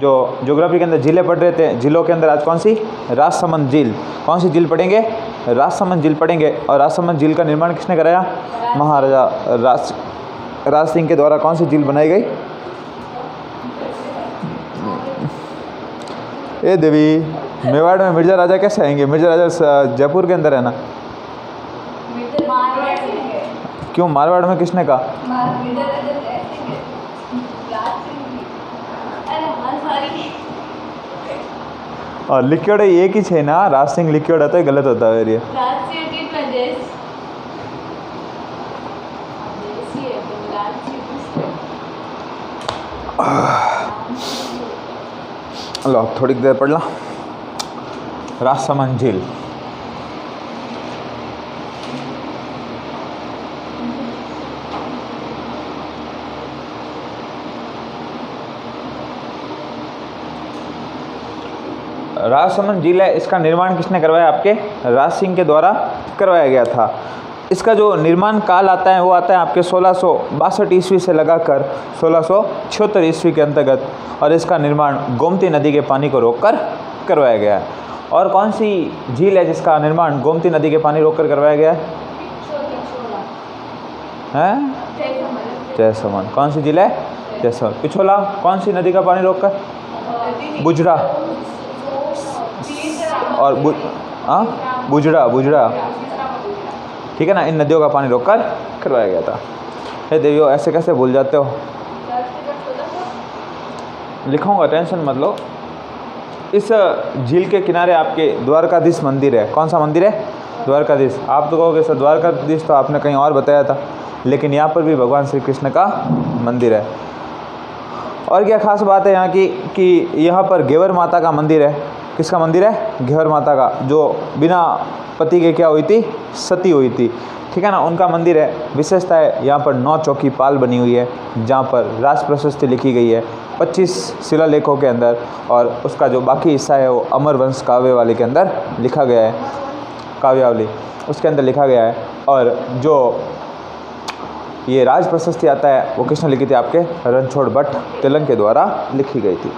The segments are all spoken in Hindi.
जो ज्योग्राफी के अंदर झीलें पढ़ रहे थे, झीलों के अंदर आज कौन सी? राजसमंद झील। कौन सी झील पढ़ेंगे? राजसमंद झील पढ़ेंगे। और राजसमंद झील का निर्माण किसने कराया? महाराजा राज सिंह के द्वारा कौन सी झील बनाई गई? ए देवी, मेवाड़ में मिर्जा राजा कैसे आएंगे? मिर्जा राजा जयपुर के अंदर है ना। क्यों मारवाड़ में? किसने कहा? और लिक्विड एक ही है ना, राज सिंह लिक्विड होता है, गलत होता है ये। लो थोड़ी देर पढ़ ला। राजसमंद झील राजसमंद झील है, इसका निर्माण किसने करवाया? आपके राज सिंह के द्वारा करवाया गया था। इसका जो निर्माण काल आता है वो आता है आपके 1662 ईस्वी से लगाकर 1676 ईस्वी के अंतर्गत, और इसका निर्माण गोमती नदी के पानी को रोककर करवाया गया है। और कौन सी झील है जिसका निर्माण गोमती नदी के पानी रोककर करवाया गया है? जयसमंद। कौन सी झील है? जयसमंद। पिछोला कौन सी नदी का पानी रोककर? बुजड़ा और बुजड़ा, ठीक है ना। इन नदियों का पानी रोककर करवाया गया था। हे देवियों, ऐसे कैसे भूल जाते हो? लिखूंगा, टेंशन मत लो। इस झील के किनारे आपके द्वारकाधीश मंदिर है। कौन सा मंदिर है? द्वारकाधीश। आप तो कहोगे सर द्वारकाधीश तो आपने कहीं और बताया था, लेकिन यहाँ पर भी भगवान श्री कृष्ण का मंदिर है। और क्या खास बात है यहाँ की कि यहाँ पर घेवर माता का मंदिर है। किसका मंदिर है? घेवर माता का, जो बिना पति के क्या हुई थी? सती हुई थी, ठीक है ना। उनका मंदिर है। विशेषता है यहाँ पर 9 चौकी पाल बनी हुई है, जहाँ पर राज प्रशस्ति लिखी गई है 25 शिलालेखों के अंदर, और उसका जो बाकी हिस्सा है वो अमरवंश काव्यवाली के अंदर लिखा गया है। काव्यावली उसके अंदर लिखा गया है। और जो ये राज प्रशस्ति आता है वो किसने लिखी थी? आपके रणछोड़ भट्ट तेलंग के द्वारा लिखी गई थी।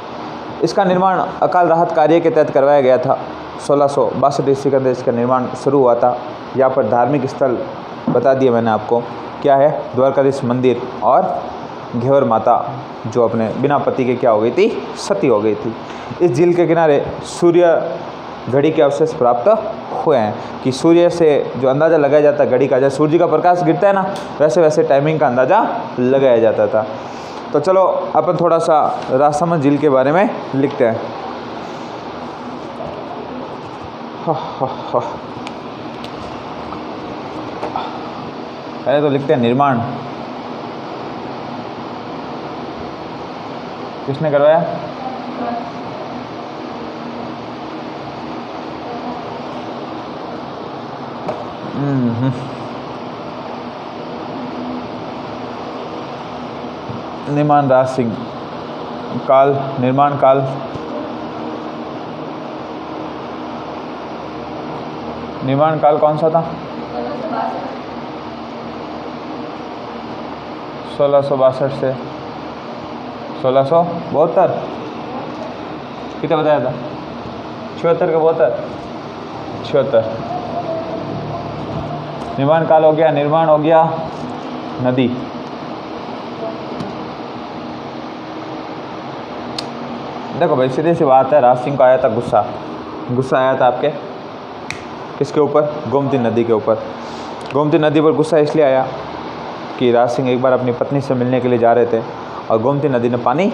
इसका निर्माण अकाल राहत कार्य के तहत करवाया गया था। 1662 ईस्वी के अंदर इसका निर्माण शुरू हुआ था। यहाँ पर धार्मिक स्थल बता दिए मैंने आपको, क्या है? द्वारकाधीश मंदिर और घेवर माता, जो अपने बिना पति के क्या हो गई थी? सती हो गई थी। इस झील के किनारे सूर्य घड़ी के अवशेष प्राप्त हुए हैं, कि सूर्य से जो अंदाज़ा लगाया जाता है घड़ी का, जैसे सूर्य का प्रकाश गिरता है ना, वैसे वैसे टाइमिंग का अंदाज़ा लगाया जाता था। तो चलो अपन थोड़ा सा राजसमंद झील के बारे में लिखते हैं। पहले तो लिखते हैं निर्माण। किसने करवाया? निर्माण राज सिंह। काल, निर्माण काल कौन सा था? 1662 से 1672। कितना बताया था? 76 का 72, 76। निर्माण काल हो गया, निर्माण हो गया, नदी। देखो भाई, सीधी सी बात है, राज सिंह को आया था गुस्सा आया था आपके किसके ऊपर? गोमती नदी के ऊपर। गोमती नदी पर गुस्सा इसलिए आया कि राज सिंह एक बार अपनी पत्नी से मिलने के लिए जा रहे थे, और गोमती नदी में पानी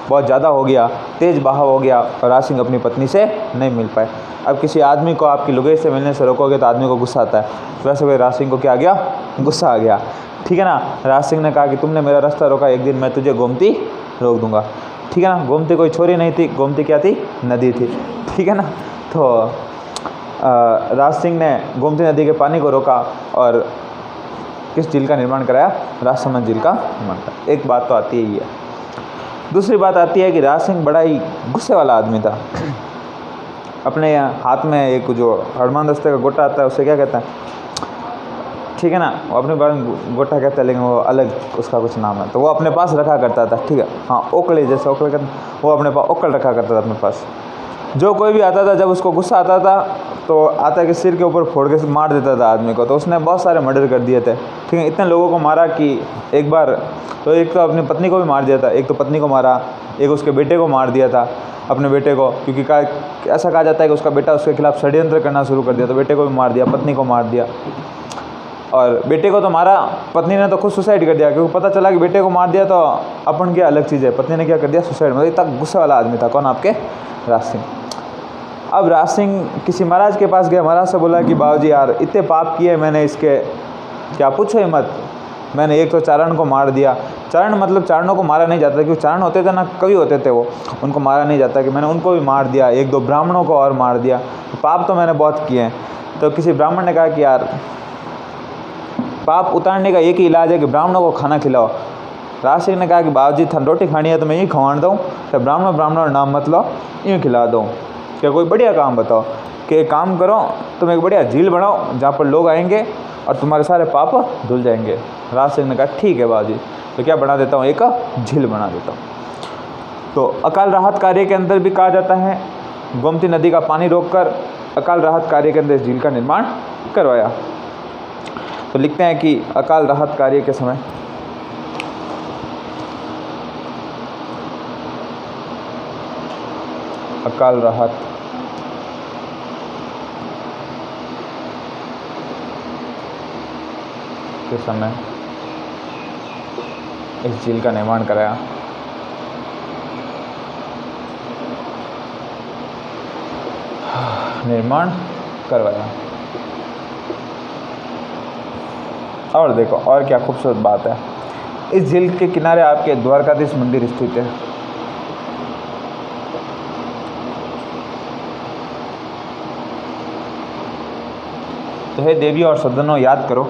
बहुत ज़्यादा हो गया, तेज़ बहाव हो गया, और राज सिंह अपनी पत्नी से नहीं मिल पाए। अब किसी आदमी को आपकी लुगाई से मिलने से रोकोगे तो आदमी को गुस्सा आता है, वैसे कोई राज सिंह को क्या आ गया? गुस्सा आ गया, ठीक है ना। राज सिंह ने कहा कि तुमने मेरा रास्ता रोका, एक दिन मैं तुझे गोमती रोक दूंगा, ठीक है ना। गोमती कोई छोरी नहीं थी, गोमती क्या थी? नदी थी, ठीक है ना। तो राज सिंह ने गोमती नदी के पानी को रोका और किस झील का निर्माण कराया? राजसमंद झील का निर्माण कराया। एक बात तो आती है ही है। दूसरी बात आती है कि राज सिंह बड़ा ही गुस्से वाला आदमी था। अपने हाथ में एक जो हनुमान दस्ते का गोटा आता है, उसे क्या कहता है? ठीक है ना, वो अपने पास गोटा कहते हैं लेकिन वो अलग उसका कुछ नाम है, तो वो अपने पास रखा करता था, ठीक है। हाँ, ओकड़े जैसे ओकड़े कहते, वो अपने पास ओकड़ रखा करता था अपने पास। जो कोई भी आता था, जब उसको गुस्सा आता था तो आता कि सिर के ऊपर फोड़ के मार देता था आदमी को। तो उसने बहुत सारे मर्डर कर दिए थे, ठीक है। इतने लोगों को मारा कि एक बार तो एक तो अपनी पत्नी को भी मार दिया था, एक तो पत्नी को मारा, एक उसके बेटे को मार दिया था, अपने बेटे को, क्योंकि ऐसा कहा जाता है कि उसका बेटा उसके खिलाफ षड्यंत्र करना शुरू कर दिया, तो बेटे को भी मार दिया, पत्नी को मार दिया। और बेटे को तो मारा, पत्नी ने तो खुद सुसाइड कर दिया, क्योंकि पता चला कि बेटे को मार दिया तो अपन क्या अलग चीज़ है, पत्नी ने क्या कर दिया, सुसाइड। मतलब इतना गुस्सा वाला आदमी था। कौन? आपके राज सिंह। अब राज सिंह किसी महाराज के पास गया, महाराज से बोला कि बाबूजी यार इतने पाप किए मैंने, इसके क्या पूछो ही मत। मैंने एक तो चारण को मार दिया, चारण मतलब चारणों को मारा नहीं जाता, क्योंकि चारण होते थे ना, कवि होते थे वो, उनको मारा नहीं जाता, कि मैंने उनको भी मार दिया, एक दो ब्राह्मणों को और मार दिया, तो पाप तो मैंने बहुत किए हैं। तो किसी ब्राह्मण ने कहा कि यार पाप उतारने का एक ही इलाज है कि ब्राह्मणों को खाना खिलाओ। राज सिंह ने कहा कि बाबूजी थान रोटी खानी है तो मैं यूँ खवाड़ दूँ, तो ब्राह्मण नाम मत लो, यूँ खिला दूँ। क्या कोई बढ़िया काम बताओ, कि एक काम करो, तुम एक बढ़िया झील बनाओ जहाँ पर लोग आएंगे और तुम्हारे सारे पाप धुल जाएंगे। राज सिंह ने कहा ठीक है बाबूजी, तो क्या बना देता हूँ, एक झील बना देता हूँ। तो अकाल राहत कार्य के अंदर भी कहा जाता है, गोमती नदी का पानी रोककर अकाल राहत कार्य के अंदर झील का निर्माण करवाया। तो लिखते हैं कि अकाल राहत कार्य के समय अकाल राहत के समय इस झील का निर्माण कराया। निर्माण करवाया। और देखो और क्या खूबसूरत बात है, इस झील के किनारे आपके द्वारकाधीश मंदिर स्थित है। तो हे देवी और सज्जनों, याद करो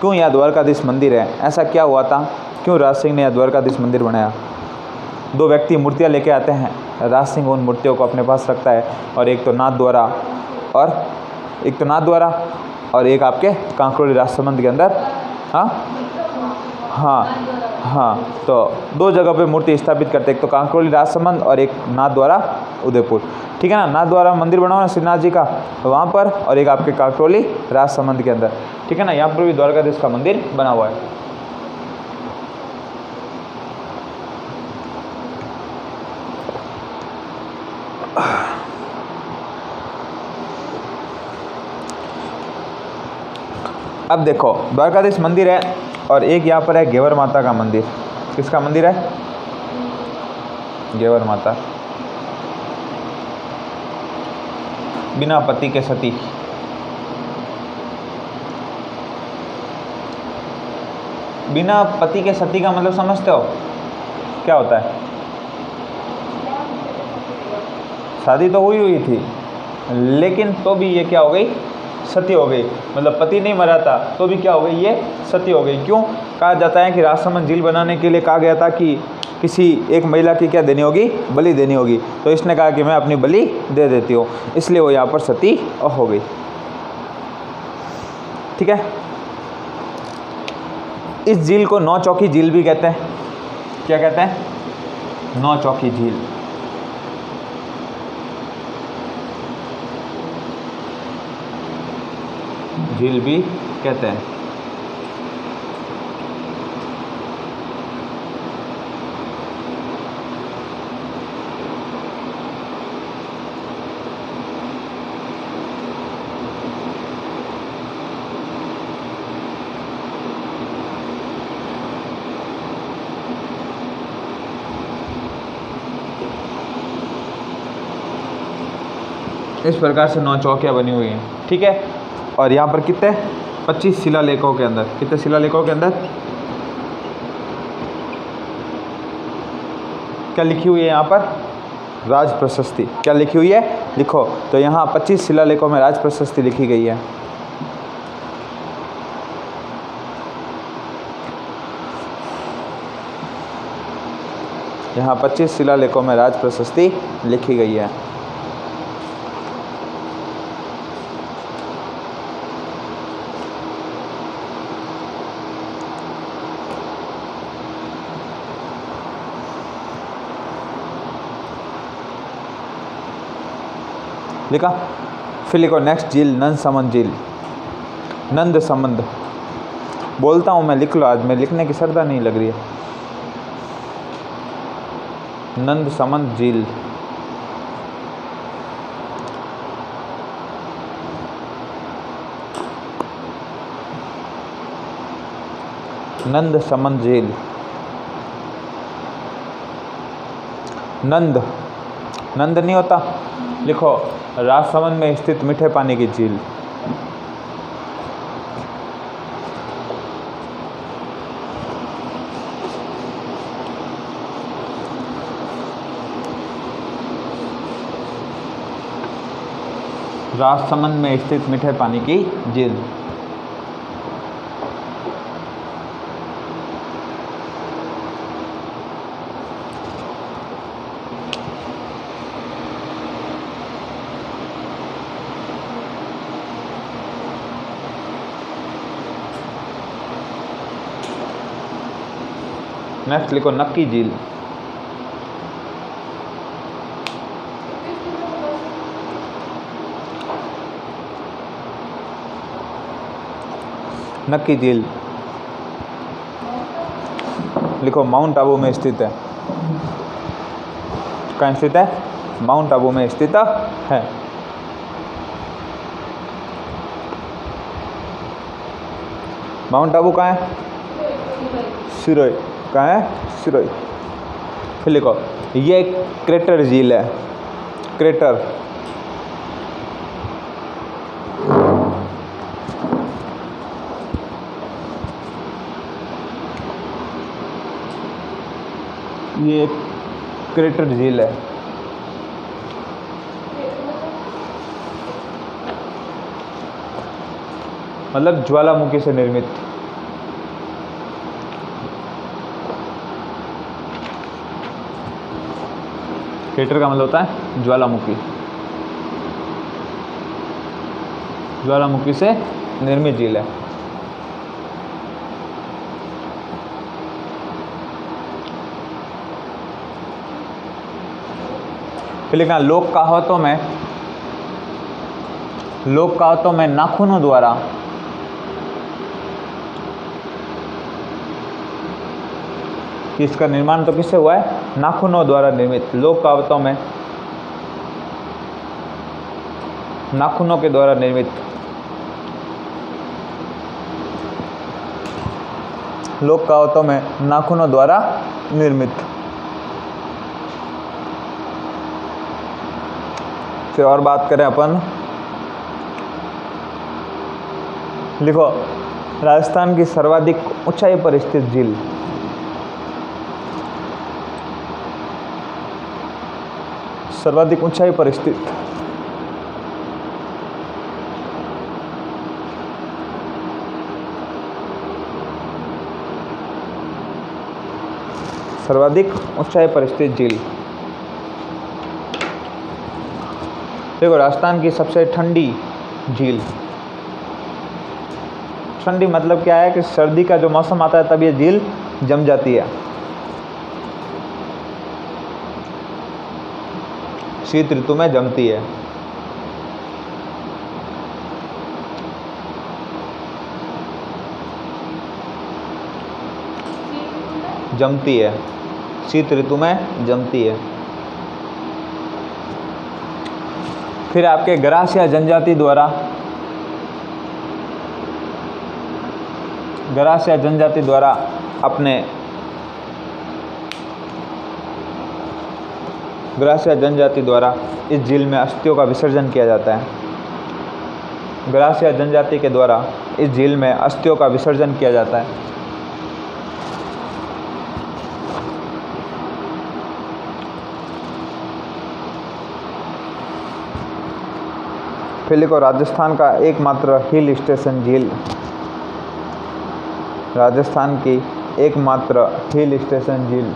क्यों यहाँ द्वारकाधीश मंदिर है, ऐसा क्या हुआ था, क्यों राज सिंह ने यहाँ द्वारकाधीश मंदिर बनाया। दो व्यक्ति मूर्तियाँ लेके आते हैं, राज सिंह उन मूर्तियों को अपने पास रखता है, और एक तो नाथ द्वारा और एक आपके कांकरोली राजसमंद के अंदर। हाँ, तो दो जगह पे मूर्ति स्थापित करते, एक तो कांकरोली राजसमंद और एक नाथ द्वारा उदयपुर, ठीक है ना। नाथ द्वारा मंदिर बना हुआ है श्रीनाथ जी का वहाँ पर, और एक आपके कांकरोली राजसमंद के अंदर, ठीक है ना। यहाँ पर भी द्वारकाधीश का मंदिर बना हुआ है। अब देखो द्वारकाधीश मंदिर है, और एक यहाँ पर है घेवर माता का मंदिर। किसका मंदिर है? घेवर माता। बिना पति के सती। बिना पति के सती का मतलब समझते हो क्या होता है? शादी तो हुई थी, लेकिन तो भी ये क्या हो गई, सती हो गई। मतलब पति नहीं मरा था तो भी क्या हो गई, ये सती हो गई। क्यों? कहा जाता है कि राजसमंद झील बनाने के लिए कहा गया था कि किसी एक महिला की क्या देनी होगी, बलि देनी होगी। तो इसने कहा कि मैं अपनी बलि दे देती हूँ, इसलिए वो यहाँ पर सती हो गई, ठीक है। इस झील को नौ चौकी झील भी कहते हैं। क्या कहते हैं? नौ चौकी झील। झील भी कहते हैं। इस प्रकार से 9 चौकियाँ बनी हुई हैं, ठीक है। और यहाँ पर कितने 25 शिलालेखों के अंदर, कितने शिलालेखों के अंदर क्या लिखी हुई है? यहाँ पर राज प्रशस्ति। क्या लिखी हुई है? लिखो। तो यहाँ 25 शिलालेखों में राज प्रशस्ति लिखी गई है। यहाँ 25 शिलालेखों में राज प्रशस्ति लिखी गई है। लिखा। फिर लिखो नेक्स्ट झील नंद समंद झील, नंद समंद। बोलता हूँ मैं, लिख लो, आज मैं लिखने की श्रद्धा नहीं लग रही है। नंद समंद झील, नंद समंद झील। नंद, नंद नहीं होता, लिखो राजसमंद में स्थित मीठे पानी की झील। राजसमंद में स्थित मीठे पानी की झील। नेक्स्ट लिखो नक्की झील। नक्की झील लिखो माउंट आबू में स्थित है। कहाँ स्थित है? माउंट आबू में स्थित है। माउंट आबू कहाँ है? सिरोही। कहाँ है? सिरोही। फिर लिखो ये क्रेटर झील है, क्रेटर। ये एक क्रेटर झील है। मतलब ज्वालामुखी से निर्मित। क्रेटर का मतलब होता है ज्वालामुखी, ज्वालामुखी से निर्मित झील है। फिर लिखना लोक कहावतों में नाखूनों द्वारा इसका निर्माण तो किससे हुआ है? नाखूनों द्वारा निर्मित। लोक कहावतों में नाखूनों के द्वारा निर्मित। लोक कहावतों में नाखूनों द्वारा निर्मित। फिर और बात करें अपन, लिखो राजस्थान की सर्वाधिक ऊंचाई पर स्थित झील। सर्वाधिक ऊंचाई पर स्थित। सर्वाधिक ऊंचाई पर स्थित झील। देखो राजस्थान की सबसे ठंडी झील। ठंडी मतलब क्या है कि सर्दी का जो मौसम आता है तब ये झील जम जाती है। शीत ऋतु में जमती है। जमती है, शीत ऋतु में जमती है। फिर आपके गरासिया जनजाति द्वारा अपने गरासिया जनजाति द्वारा इस झील में अस्थियों का विसर्जन किया जाता है। गरासिया जनजाति के द्वारा इस झील में अस्थियों का विसर्जन किया जाता है। फिर लिखो राजस्थान का एकमात्र हिल स्टेशन झील। राजस्थान की एकमात्र हिल स्टेशन झील।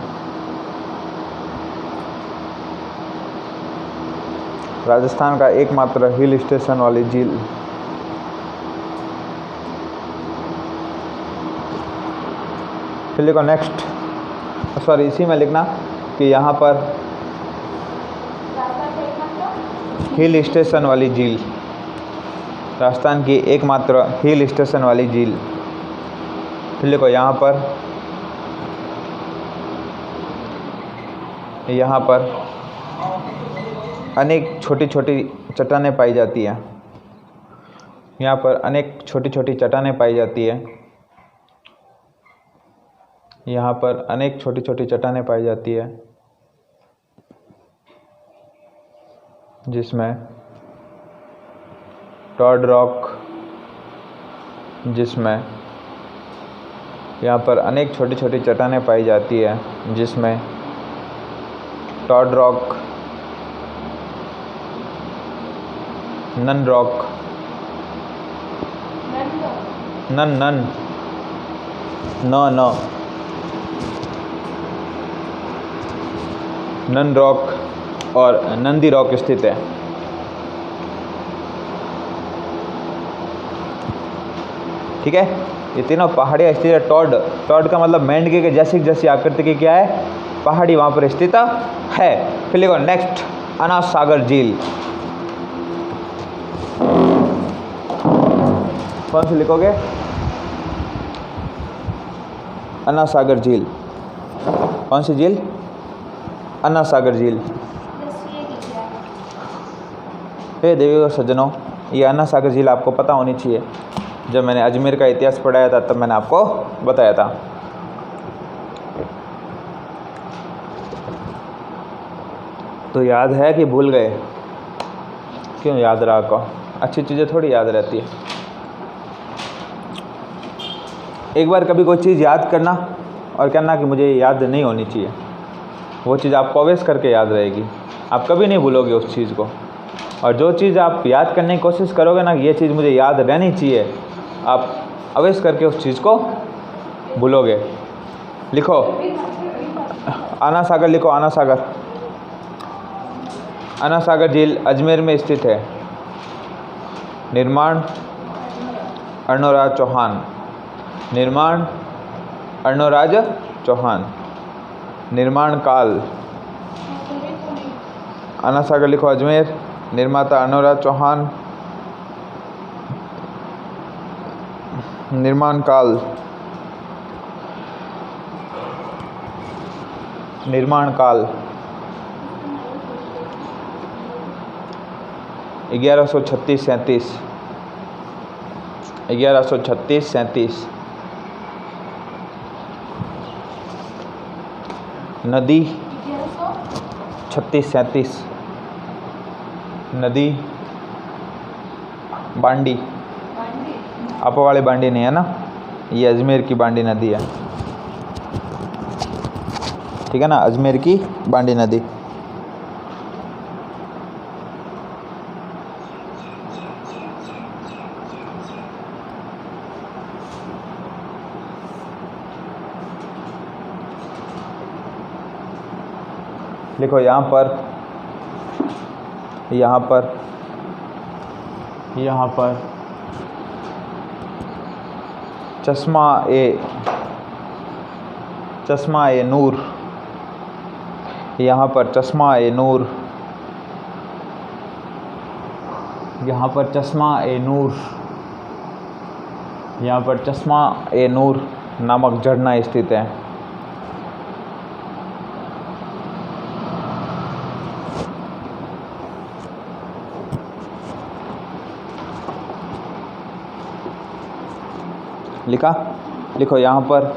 राजस्थान का एकमात्र हिल स्टेशन वाली झील। फिर लिखो नेक्स्ट, सॉरी इसी में लिखना कि यहाँ पर हिल स्टेशन वाली झील, राजस्थान की एकमात्र हिल स्टेशन वाली झील। फिर देखो यहाँ पर अनेक छोटी छोटी चट्टानें पाई जाती हैं। यहाँ पर अनेक छोटी छोटी चट्टानें पाई जाती है। यहाँ पर अनेक छोटी छोटी चट्टानें पाई जाती है, जिसमें टॉड रॉक, यहाँ पर अनेक छोटी छोटी चट्टानें पाई जाती है, जिसमें Toad Rock, Nun Rock, Nun Rock और नंदी रॉक स्थित है। ठीक है, ये तीनों पहाड़ियाँ स्थित है। टॉड का मतलब मेंढके के जैसी आकृति की क्या है, पहाड़ी वहाँ पर स्थित है। फिर लिखो नेक्स्ट, अन्ना सागर झील। कौन सी लिखोगे? अन्ना सागर झील। कौन सी झील? अन्ना सागर झील। हे देवी और सज्जनों, ये अन्ना सागर झील आपको पता होनी चाहिए। जब मैंने अजमेर का इतिहास पढ़ाया था तब मैंने आपको बताया था। तो याद है कि भूल गए? क्यों याद रखो, अच्छी चीज़ें थोड़ी याद रहती है। एक बार कभी कोई चीज़ याद करना और कहना कि मुझे याद नहीं होनी चाहिए, वो चीज़ आपको अवश्य करके याद रहेगी। आप कभी नहीं भूलोगे उस चीज़ को। और जो चीज़ आप याद करने की कोशिश करोगे ना, ये चीज़ मुझे याद रहनी चाहिए, आप अवश्य करके उस चीज़ को भूलोगे। लिखो अन्ना सागर, लिखो अन्ना सागर। अन्ना सागर झील अजमेर में स्थित है। निर्माण अर्णोराज चौहान। निर्माण अर्णोराज चौहान। निर्माण काल, अन्ना सागर लिखो अजमेर, निर्माता अर्णोराज चौहान। निर्माण काल, निर्माण काल 1136-37, 1136-37। नदी 36-37, नदी बांडी, आपो वाली बांडी नहीं है ना, ये अजमेर की बांडी नदी है। ठीक है ना, अजमेर की बांडी नदी। लिखो यहाँ पर चश्मा ए नूर, यहाँ पर चश्मा ए नूर, यहाँ पर चश्मा ए नूर, यहाँ पर चश्मा ए नूर नामक झरना स्थित है। लिखा? लिखो यहाँ पर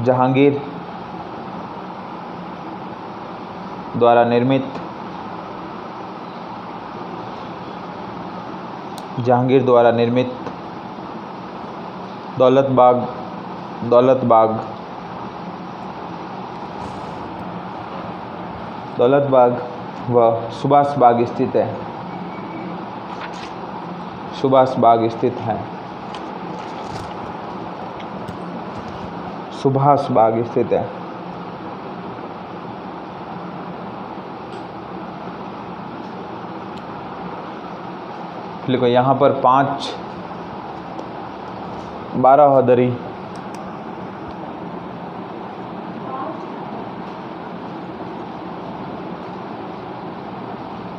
जहांगीर द्वारा निर्मित दौलत बाग व सुभाष बाग स्थित है। सुभाष बाग स्थित है। सुभाष बाग स्थित है। लिखो यहाँ पर 12 हदरी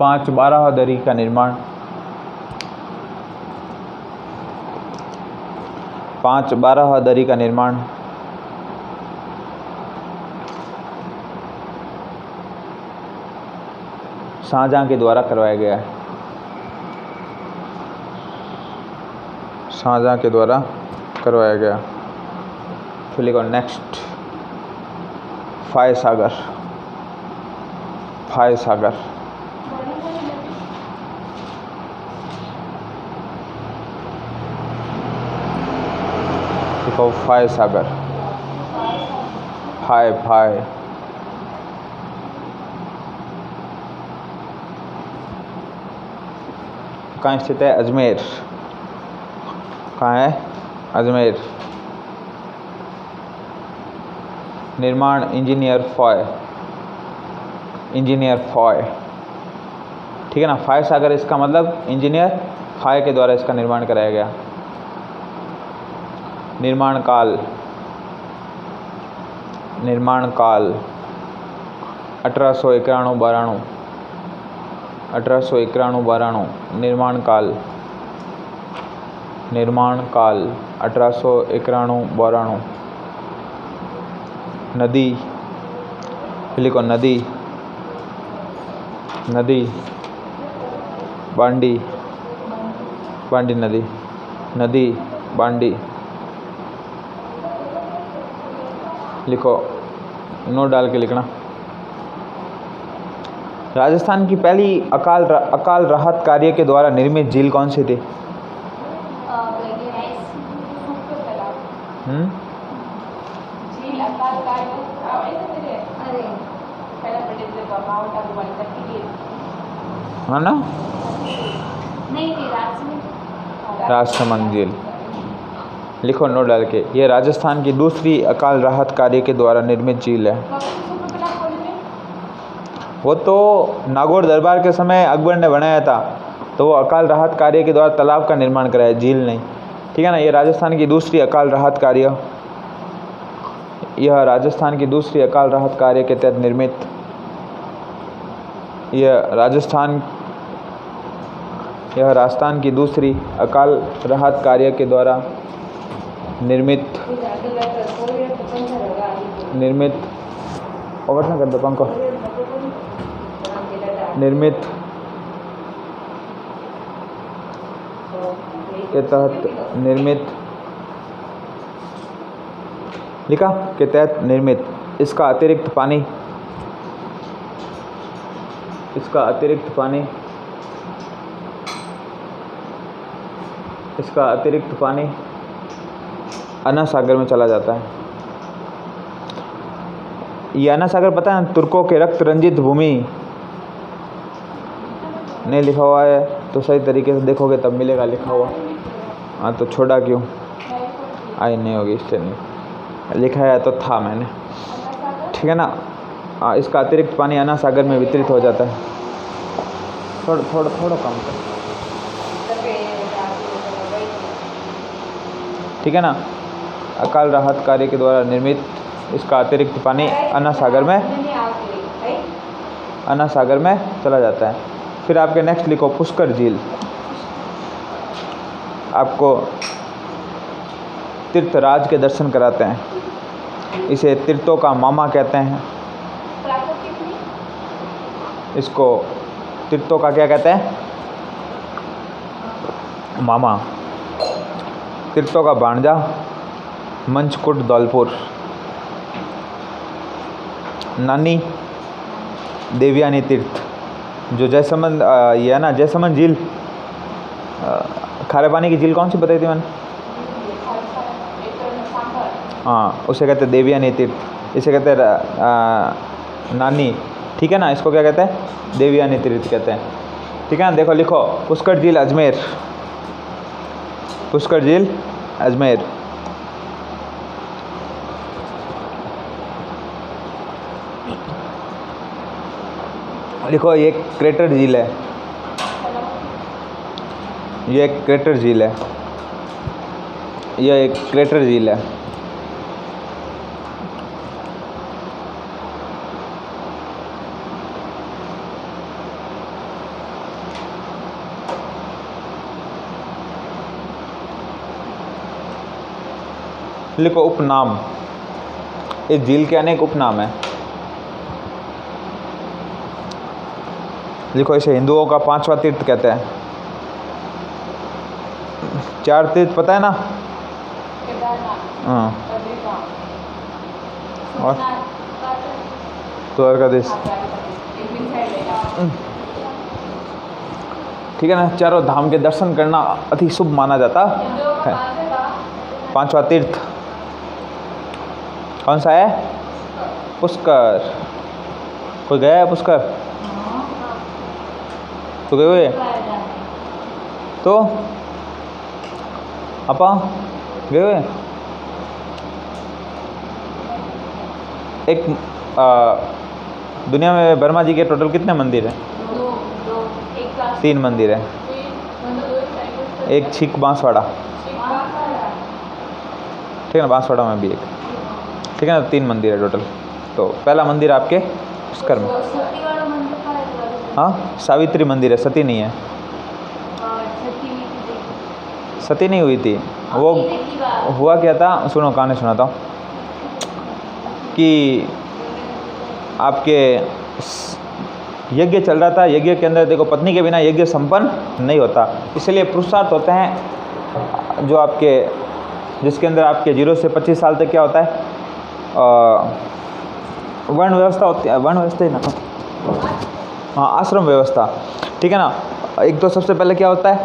5 बाराहदरी का निर्माण, 5 बाराहदरी का निर्माण शाहजहां के द्वारा करवाया गया है। शाहजहां के द्वारा करवाया गया। फिर लिखो नेक्स्ट, फाय सागर। फाय सागर लिखो, फाय सागर। फाय फाय कहाँ स्थित है? अजमेर। कहाँ है? अजमेर। निर्माण इंजीनियर फॉय। इंजीनियर फॉय, ठीक है ना। फाय सागर इसका मतलब इंजीनियर फाय के द्वारा इसका निर्माण कराया गया। निर्माण काल, निर्माण काल 1891-92, 1891-92। निर्माण काल, निर्माण काल 1891-92। नदी, लिखो नदी, नदी बांडी, बांडी नदी, नदी बांडी लिखो, नोट डाल के लिखना। राजस्थान की पहली अकाल राहत कार्य के द्वारा निर्मित झील कौन सी थी? है ना, राजसमंद झील लिखो, नोट डाल के। यह राजस्थान की दूसरी अकाल राहत कार्य के द्वारा निर्मित झील है। वो तो नागौर दरबार के समय अकबर ने बनाया था, तो वो अकाल राहत कार्य के द्वारा तालाब का निर्माण कराया, झील नहीं, ठीक है ना। ये राजस्थान की दूसरी अकाल राहत कार्य, यह राजस्थान की दूसरी अकाल राहत कार्य के तहत निर्मित, यह राजस्थान की दूसरी अकाल राहत कार्य के द्वारा निर्मित ओवर ना कर दो पंखो, निर्मित के तहत निर्मित, लिखा के तहत निर्मित। इसका अतिरिक्त पानी, इसका अतिरिक्त पानी, इसका अतिरिक्त पानी अन्ना सागर में चला जाता है। ये अन्ना सागर पता है, तुर्कों के रक्त रंजित भूमि नहीं लिखा हुआ है तो सही तरीके से देखोगे तब मिलेगा लिखा हुआ। हाँ तो छोड़ा क्यों, आई नहीं होगी इसलिए नहीं लिखा है, तो था मैंने, ठीक है ना। इसका अतिरिक्त पानी अन्ना सागर में वितरित हो जाता है। थोड़ा कम कर, ठीक है ना। अकाल राहत कार्य के द्वारा निर्मित इसका अतिरिक्त पानी अन्ना सागर में चला जाता है। फिर आपके नेक्स्ट लिखो, पुष्कर झील। आपको तीर्थराज के दर्शन कराते हैं, इसे तीर्थों का मामा कहते हैं। इसको तीर्थों का क्या कहते हैं? मामा। तीर्थों का भांजा मंचकुट धौलपुर। नानी देवयानी तीर्थ, जो जयसमंद ये है ना, जयसमंद झील, खारे पानी की झील कौन सी बताई थी मैंने? हाँ, उसे कहते हैं देवयानी तीर्थ, इसे कहते हैं नानी, ठीक है ना। इसको क्या कहते हैं? देवयानी तीर्थ कहते हैं, ठीक है ना। देखो लिखो, पुष्कर झील अजमेर, पुष्कर झील अजमेर। लिखो, ये क्रेटर झील है, ये एक क्रेटर झील है, यह एक क्रेटर झील है। लिखो उपनाम। इस झील के अनेक उपनाम हैं। लिखो इसे हिंदुओं का 5वां तीर्थ कहते हैं। 4 तीर्थ पता है ना? हाँ। और द्वारकाधीश, ठीक है ना। चारों धाम के दर्शन करना अति शुभ माना जाता है। 5वां तीर्थ कौन सा है? पुष्कर। कोई गया है पुष्कर? तो गए हुए? तो अपा गए हुए? एक दुनिया में वर्मा जी के टोटल कितने मंदिर हैं? 3 मंदिर है। एक छीक बांसवाड़ा, ठीक है ना, बांसवाड़ा में भी एक, ठीक है ना। 3 मंदिर है टोटल। तो पहला मंदिर आपके पुष्कर में, हाँ सावित्री मंदिर है, सती नहीं है। सती नहीं हुई थी वो। हुआ क्या था, सुनो कहानी सुनाता हूँ कि आपके यज्ञ चल रहा था। यज्ञ के अंदर देखो, पत्नी के बिना यज्ञ संपन्न नहीं होता, इसलिए पुरुषार्थ होते हैं जो आपके, जिसके अंदर आपके 0 से 25 साल तक क्या होता है, वर्ण व्यवस्था होती है। वर्ण व्यवस्था ही ना, हाँ आश्रम व्यवस्था, ठीक है ना। एक तो सबसे पहले क्या होता है,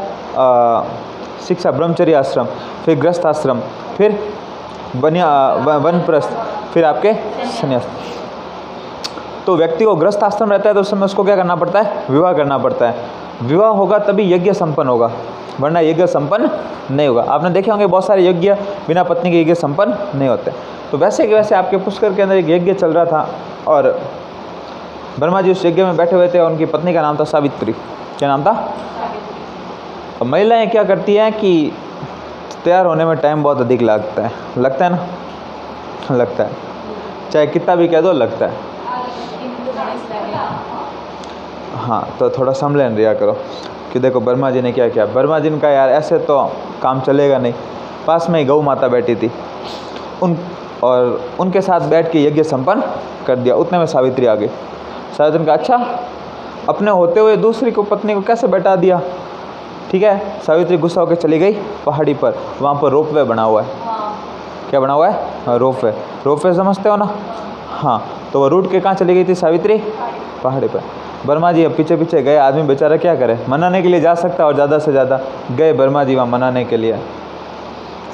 शिक्षा, ब्रह्मचर्य आश्रम, फिर गृहस्थ आश्रम, फिर वनप्रस्थ, फिर आपके संन्यास। तो व्यक्ति को गृहस्थ आश्रम रहता है तो उस समय उसको क्या करना पड़ता है, विवाह करना पड़ता है। विवाह होगा तभी यज्ञ संपन्न होगा, वरना यज्ञ संपन्न नहीं होगा। आपने देखे होंगे बहुत सारे यज्ञ बिना पत्नी के यज्ञ संपन्न नहीं होते। तो वैसे कि वैसे आपके पुष्कर के अंदर एक यज्ञ चल रहा था और ब्रह्मा जी उस यज्ञ में बैठे हुए थे और उनकी पत्नी का नाम था सावित्री। क्या नाम था? अब महिलाएं क्या करती हैं कि तैयार होने में टाइम बहुत अधिक लगता है ना, लगता है, चाहे कितना भी कह दो लगता है। हाँ, तो थोड़ा संभलन रिया करो कि देखो ब्रह्मा जी ने क्या किया। ब्रह्मा जी ने कहा यार ऐसे तो काम चलेगा नहीं। पास में ही गौ माता बैठी थी, उनके साथ बैठ के यज्ञ संपन्न कर दिया। उतने में सावित्री आ गई। सावित्री ने कहा अच्छा, अपने होते हुए दूसरी को पत्नी को कैसे बैठा दिया, ठीक है। सावित्री गुस्सा होकर चली गई पहाड़ी पर, वहाँ पर रोपवे बना हुआ है। क्या बना हुआ है? हाँ, रोपवे समझते हो ना। हाँ, तो वो रूट के कहाँ चली गई थी सावित्री? पहाड़ी पर। ब्रह्मा जी अब पीछे पीछे गए। आदमी बेचारा क्या करे, मनाने के लिए जा सकता और ज़्यादा से ज़्यादा गए ब्रह्मा जी वहाँ मनाने के लिए।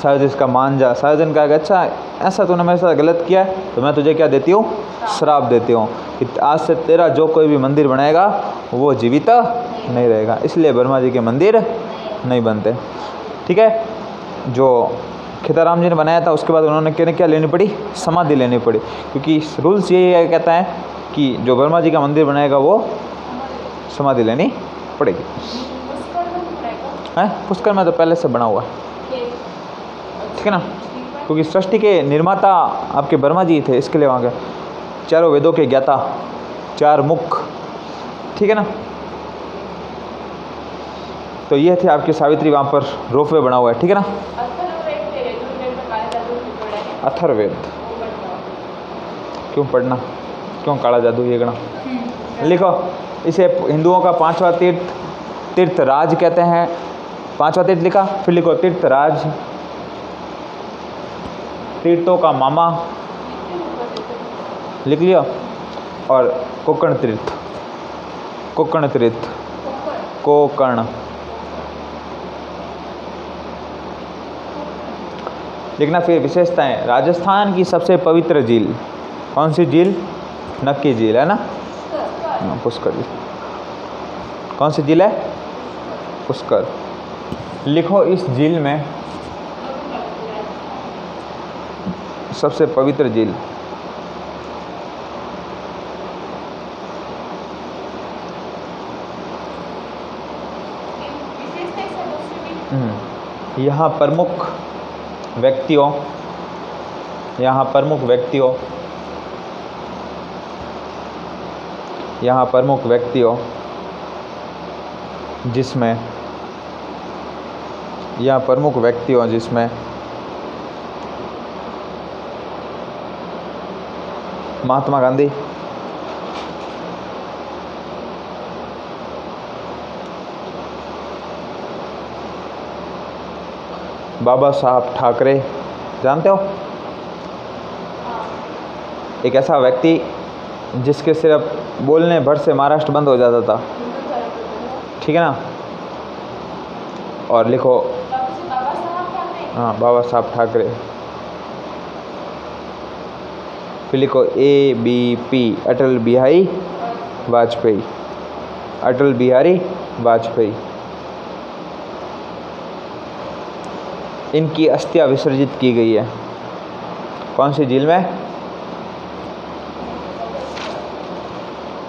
सावित्री इसका मान जा। सावित्री ने कहा अच्छा ऐसा तूने मेरे साथ गलत किया है तो मैं तुझे क्या देती हूँ, श्राप देती हूँ कि आज से तेरा जो कोई भी मंदिर बनाएगा वो जीवित नहीं रहेगा। इसलिए ब्रह्मा जी के मंदिर नहीं बनते, ठीक है। जो खीताराम जी ने बनाया था उसके बाद उन्होंने क्या लेनी पड़ी, समाधि लेनी पड़ी, क्योंकि रूल्स यही कहता है कि जो ब्रह्मा जी का मंदिर बनाएगा वो समाधि लेनी पड़ेगी। है पुष्कर में तो पहले से बना हुआ है, ठीक है ना, क्योंकि सृष्टि के निर्माता आपके ब्रह्मा जी थे, इसके लिए वहाँ के चारों वेदों के ज्ञाता, 4 मुख, ठीक है ना। तो ये थे आपकी सावित्री, वहाँ पर रोपवे बना हुआ है, ठीक है ना। अथर्ववेद क्यों पढ़ना, क्यों काला जादू ये गणा। लिखो इसे हिंदुओं का 5वां तीर्थराज कहते हैं। 5वां तीर्थ लिखा, फिर लिखो तीर्थराज, तीर्थों का मामा लिख लिया, और कोकर्ण तीर्थ, कोकर्ण लिखना। फिर विशेषताएं, राजस्थान की सबसे पवित्र झील कौन सी झील? नक्की झील है ना, पुष्कर झील। कौन सी झील है? पुष्कर। लिखो इस झील में सबसे पवित्र झील, यहाँ प्रमुख व्यक्तियों जिसमें महात्मा गांधी, बाबा साहब ठाकरे, जानते हो? एक ऐसा व्यक्ति जिसके सिर्फ बोलने भर से महाराष्ट्र बंद हो जाता था, ठीक है ना? और लिखो, हाँ, बाबा साहब ठाकरे। फिर लिखो ABP, अटल बिहारी वाजपेयी, अटल बिहारी वाजपेयी। इनकी अस्थियां विसर्जित की गई है कौन सी झील में?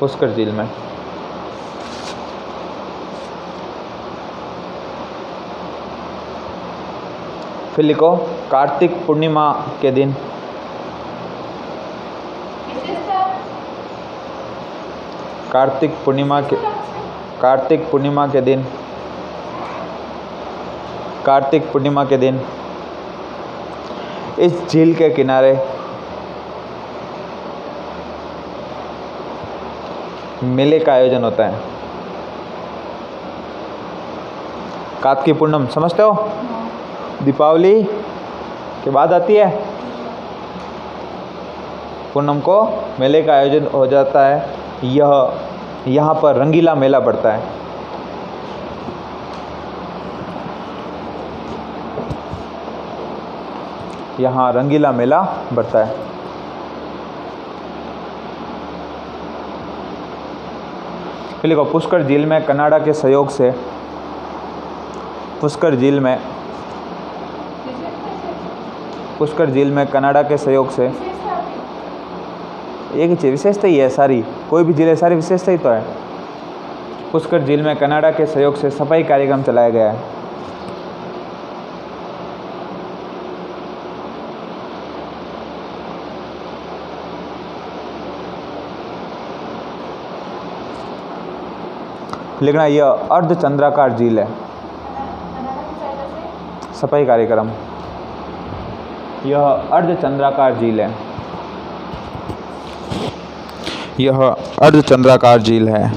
पुष्कर झील में। फिर लिखो कार्तिक पूर्णिमा के दिन, कार्तिक पूर्णिमा के दिन, कार्तिक पूर्णिमा के दिन इस झील के किनारे मेले का आयोजन होता है। कार्तिक पूर्णिमा समझते हो? दीपावली के बाद आती है। पूनम को मेले का आयोजन हो जाता है। यहाँ पर रंगीला मेला पड़ता है। यहाँ रंगीला मेला बढ़ता है। फिर लिखो पुष्कर झील में कनाडा के सहयोग से, पुष्कर झील में कनाडा के सहयोग से, एक ही चीज़ विशेषता ही है सारी, कोई भी झील है सारी विशेषता ही तो है। पुष्कर झील में कनाडा के सहयोग से सफाई कार्यक्रम चलाया गया है। लिखना यह अर्धचंद्राकार झील है। सफाई कार्यक्रम, यह अर्धचंद्राकार झील है। यह अर्धचंद्राकार झील है।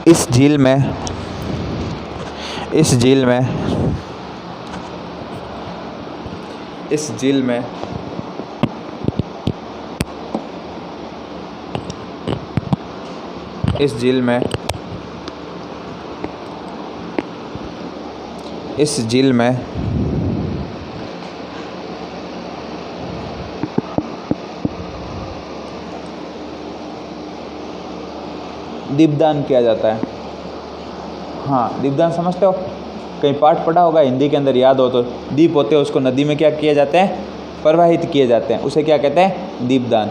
इस झील में इस झील में दीपदान किया जाता है। हाँ, दीपदान समझते हो? कहीं पाठ पढ़ा होगा हिंदी के अंदर, याद हो तो। दीप होते हैं, उसको नदी में क्या किए जाते हैं? प्रवाहित किए जाते हैं। उसे क्या कहते हैं? दीपदान।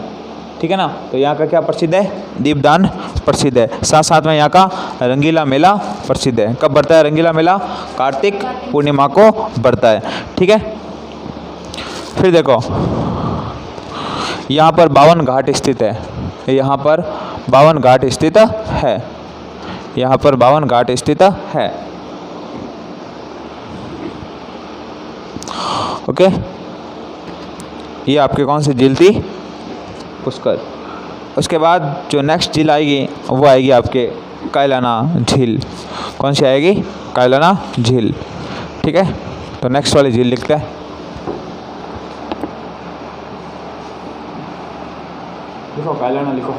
ठीक है ना? तो यहाँ का क्या प्रसिद्ध है? दीपदान प्रसिद्ध है। साथ साथ में यहाँ का रंगीला मेला प्रसिद्ध है। कब बढ़ता है रंगीला मेला? कार्तिक पूर्णिमा को बढ़ता है। ठीक है। फिर देखो यहाँ पर 52 घाट स्थित है। यहाँ पर 52 घाट स्थित है। यहाँ पर 52 घाट स्थित है। ओके, ये आपके कौन सी झील थी? पुष्कर। उसके बाद जो नेक्स्ट झील आएगी वो आएगी आपके कायलाना झील। कौन सी आएगी? कायलाना झील। ठीक है, तो नेक्स्ट वाली झील लिखते हैं। लिखो कायलाना, लिखो।